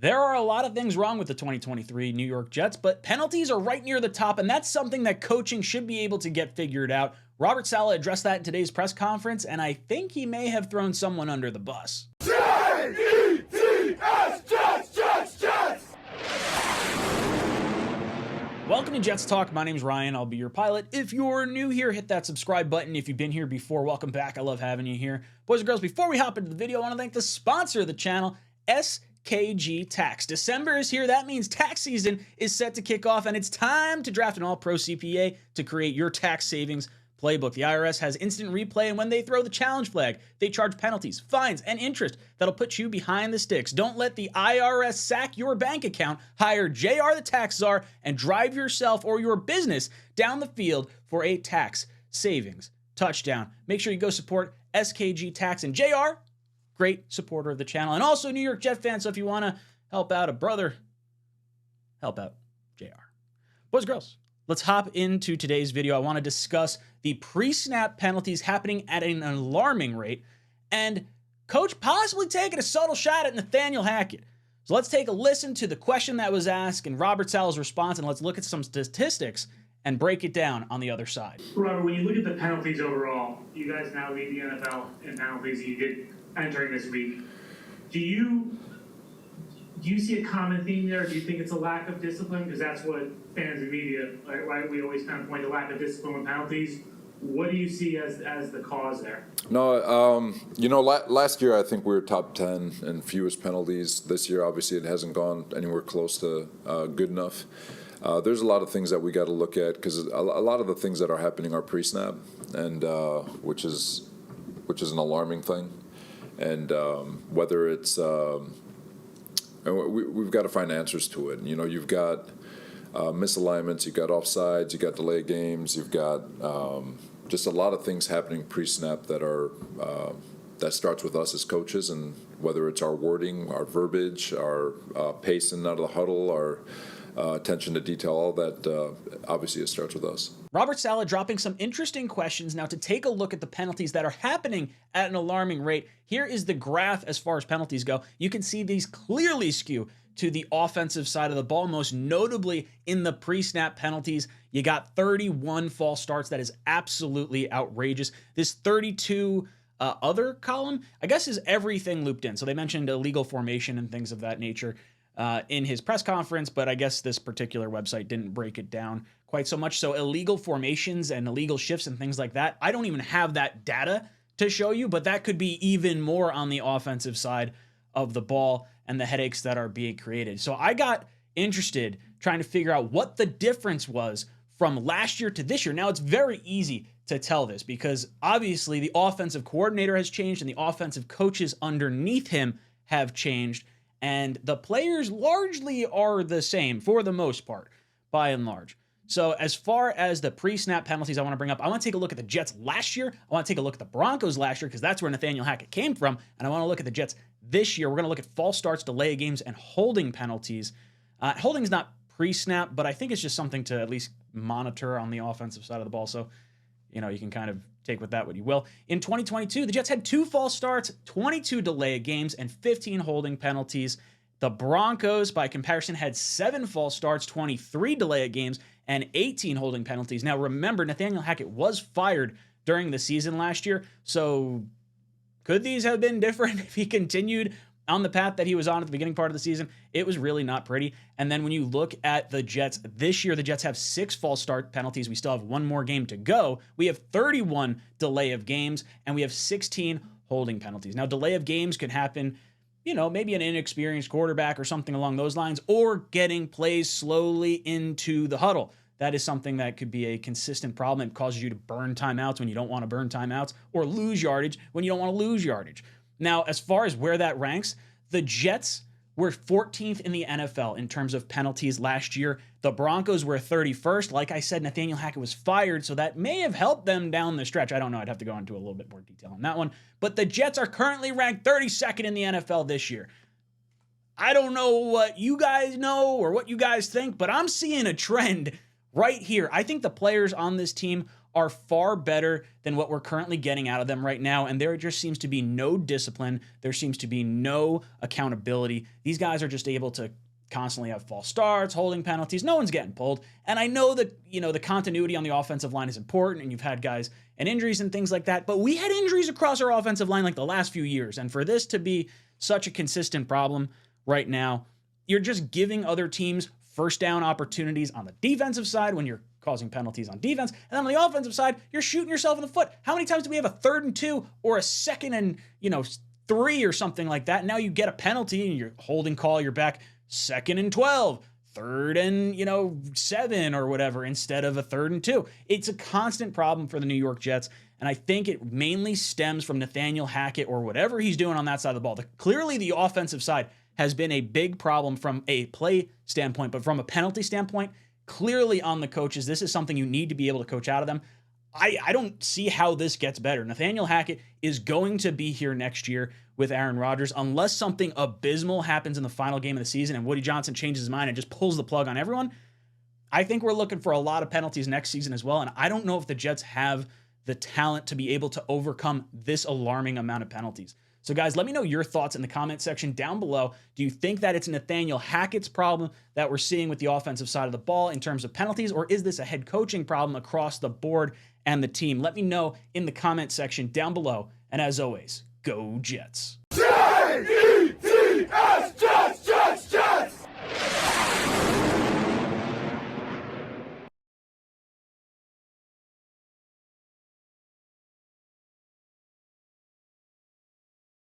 There are a lot of things wrong with the 2023 New York Jets, but penalties are right near the top, and that's something that coaching should be able to get figured out. Robert Saleh addressed that in today's press conference, and I think he may have thrown someone under the bus. Jets! Welcome to Jets Talk. My name's Ryan. I'll be your pilot. If you're new here, hit that subscribe button. If you've been here before, welcome back. I love having you here. Boys and girls, before we hop into the video, I want to thank the sponsor of the channel, JR Tax. December is here. That means tax season is set to kick off, and it's time to draft an all-pro CPA to create your tax savings playbook. The IRS has instant replay, and when they throw the challenge flag, they charge penalties, fines, and interest that'll put you behind the sticks. Don't let the IRS sack your bank account. Hire JR the Tax Czar and drive yourself or your business down the field for a tax savings touchdown. Make sure you go support SKG Tax and JR. Great supporter of the channel, and also New York Jet fan, so if you want to help out a brother, help out JR. Boys and girls, let's hop into today's video. I want to discuss the pre-snap penalties happening at an alarming rate, and coach possibly taking a subtle shot at Nathaniel Hackett. So let's take a listen to the question that was asked and Robert Saleh's response, and let's look at some statistics and break it down on the other side. Robert, when you look at the penalties overall, you guys now lead the NFL in penalties. You did entering this week. Do you see a common theme there? Do you think it's a lack of discipline? Because that's what fans and media, right? We always kind of point to lack of discipline with penalties. What do you see as the cause there? No, last year I think we were top 10 in fewest penalties. This year, obviously, it hasn't gone anywhere close to good enough. There's a lot of things that we got to look at because a lot of the things that are happening are pre-snap, and which is an alarming thing. And whether it's, we've got to find answers to it. You know, you've got misalignments, you've got offsides, you've got delay games, you've got just a lot of things happening pre-snap that are that starts with us as coaches, and whether it's our wording, our verbiage, our pace and out of the huddle, our attention to detail, all that, obviously it starts with us. Robert Saleh dropping some interesting questions now to take a look at the penalties that are happening at an alarming rate. Here is the graph as far as penalties go. You can see these clearly skew to the offensive side of the ball, most notably in the pre-snap penalties. You got 31 false starts. That is absolutely outrageous. This 32 other column, I guess, is everything looped in. So they mentioned illegal formation and things of that nature in his press conference, but I guess this particular website didn't break it down quite so much. So illegal formations and illegal shifts and things like that, I don't even have that data to show you, but that could be even more on the offensive side of the ball and the headaches that are being created. So I got interested trying to figure out what the difference was from last year to this year. Now, it's very easy to tell this because obviously the offensive coordinator has changed and the offensive coaches underneath him have changed. And the players largely are the same for the most part, by and large. So as far as the pre-snap penalties I want to bring up, I want to take a look at the Jets last year. I want to take a look at the Broncos last year because that's where Nathaniel Hackett came from. And I want to look at the Jets this year. We're going to look at false starts, delay games, and holding penalties. Holding is not pre-snap, but I think it's just something to at least monitor on the offensive side of the ball. So, you know, you can kind of take with that what you will. In 2022, the Jets had 2 false starts, 22 delay games, and 15 holding penalties. The Broncos, by comparison, had 7 false starts, 23 delay games, and 18 holding penalties. Now, remember, Nathaniel Hackett was fired during the season last year, so could these have been different if he continued on the path that he was on at the beginning part of the season? It was really not pretty. And then when you look at the Jets this year, the Jets have 6 false start penalties. We still have 1 more game to go. We have 31 delay of games, and we have 16 holding penalties. Now, delay of games can happen, you know, maybe an inexperienced quarterback or something along those lines, or getting plays slowly into the huddle. That is something that could be a consistent problem. It causes you to burn timeouts when you don't want to burn timeouts, or lose yardage when you don't want to lose yardage. Now, as far as where that ranks, the Jets were 14th in the NFL in terms of penalties last year. The Broncos were 31st. Like I said, Nathaniel Hackett was fired, so that may have helped them down the stretch. I don't know. I'd have to go into a little bit more detail on that one. But the Jets are currently ranked 32nd in the NFL this year. I don't know what you guys know or what you guys think, but I'm seeing a trend right here. I think the players on this team are far better than what we're currently getting out of them right now. And there just seems to be no discipline. There seems to be no accountability. These guys are just able to constantly have false starts, holding penalties. No one's getting pulled. And I know that, the continuity on the offensive line is important, and you've had guys and injuries and things like that, but we had injuries across our offensive line like the last few years. And for this to be such a consistent problem right now, you're just giving other teams first down opportunities on the defensive side when you're causing penalties on defense. And then on the offensive side, you're shooting yourself in the foot. How many times do we have a 3rd and 2 or a 2nd and, 3 or something like that? Now you get a penalty and you're holding call, you're back 2nd and 12, 3rd and, 7 or whatever, instead of a 3rd and 2. It's a constant problem for the New York Jets. And I think it mainly stems from Nathaniel Hackett or whatever he's doing on that side of the ball. Clearly the offensive side has been a big problem from a play standpoint, but from a penalty standpoint, clearly on the coaches, this is something you need to be able to coach out of them. I don't see how this gets better. Nathaniel Hackett is going to be here next year with Aaron Rodgers unless something abysmal happens in the final game of the season and Woody Johnson changes his mind and just pulls the plug on everyone. I think we're looking for a lot of penalties next season as well, and I don't know if the Jets have the talent to be able to overcome this alarming amount of penalties. So guys, let me know your thoughts in the comment section down below. Do you think that it's Nathaniel Hackett's problem that we're seeing with the offensive side of the ball in terms of penalties, or is this a head coaching problem across the board and the team? Let me know in the comment section down below. And as always, go Jets. J-E-T-S-J!